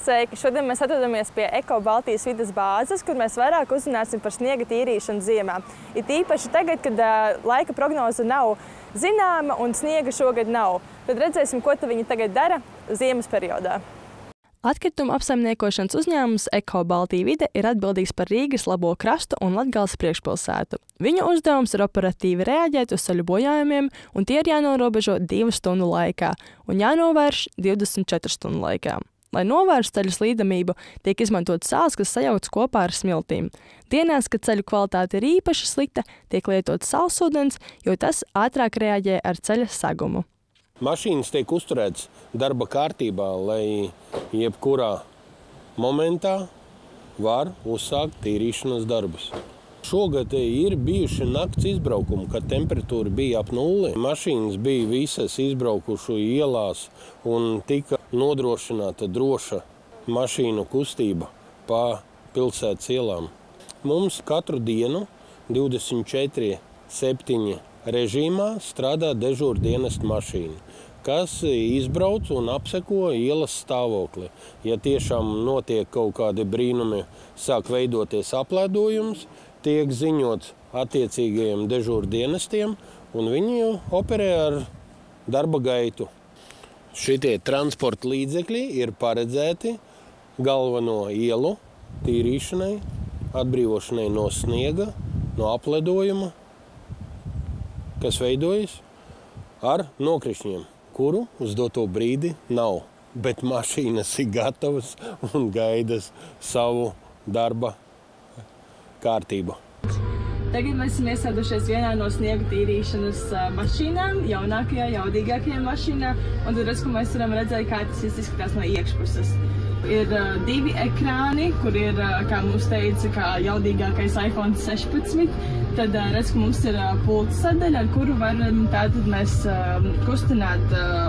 Sveiki! Šodien mēs atrodamies pie Eko Baltijas vides bāzes, kur mēs vairāk uzzināsim par sniega tīrīšanu ziemā. It īpaši tagad, kad laika prognoze nav zināma un sniega šogad nav. Tad redzēsim, ko viņi tagad dara ziemas periodā. Atkrituma apsaimniekošanas uzņēmums Eko Baltija vide ir atbildīgs par Rīgas Labo krastu un Latgales priekšpilsētu. Viņu uzdevums ir operatīvi reaģēt uz ceļu bojājumiem, un tie ir jānorobežo 2 stundu laikā un jānovērš 24 stundu laikā. Lai novērstu ceļu slīdamību, tiek izmantot sāls, kas sajaukts kopā ar smiltīm. Dienās, kad ceļu kvalitāte ir īpaši slikta, tiek lietots salsūdens, jo tas ātrāk reaģē ar ceļa segumu. Mašīnas tiek uzturētas darba kārtībā, lai jebkurā momentā var uzsākt tīrīšanas darbus. Šogad ir bijuši nakts izbraukumi, kad temperatūra bija ap 0. Mašīnas bija visas izbraukuši ielās un tika nodrošināta droša mašīnu kustība pa pilsētas ielām. Mums katru dienu 24/7 režīmā strādā dežūra dienesta mašīna, kas izbrauc un apseko ielas stāvokli. Ja tiešām notiek kaut kādi brīnumi, sāk veidoties aplēdojums, tiek ziņots attiecīgajiem dežūra dienestiem, un viņi operē ar darba gaitu. Šitie transporta līdzekļi ir paredzēti galveno ielu tīrīšanai, atbrīvošanai no sniega, no apledojuma, kas veidojas ar nokrišņiem, kuru uz doto brīdi nav. Bet mašīnas ir gatavas un gaidas savu darba kārtību. Tagad mēs esam iesēdušies vienā no sniega tīrīšanas mašīnām, jaunākajā, jaudīgākajā mašīnā, un tad redz, ka mēs varam redzēt, kā tas izskatās no iekšpuses. Ir 2 ekrāni, kur ir, kā mums teica, kā jaudīgākais iPhone 16. Tad redz, ka mums ir pults sadaļa, ar kuru varam tātad mēs kustināt,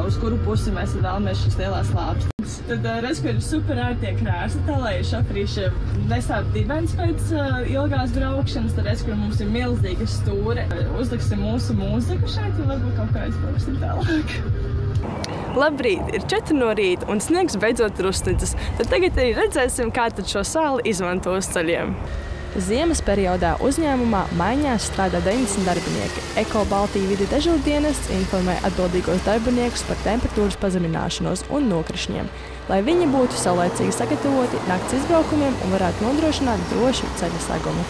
uz kuru pusi mēs vēlamies šīs lielās lāpstas. Tad redz, ka ir super ārtie krēsli, tā lai šoferīši nestāp dibens pēc ilgās braukšanas. Tad redz, ka mums ir milzīga stūre. Uzliksim mūsu mūziku šeit, un varbūt kaut kā aizbrauksim tālāk. Labrīt! Ir 4 no rīta un sniegs beidzot ir uzsnidzis. Tad tagad arī redzēsim, kā tad šo sāli izmanto uz ceļiem. Ziemas periodā uzņēmumā maiņās strādā 90 darbinieki. Eko Baltija vide dežūra dienests informē atbildīgos darbiniekus par temperatūras pazemināšanos un nokrišņiem, lai viņi būtu saulēcīgi sagatavoti nakts izbraukumiem un varētu nodrošināt drošu ceļa segumu.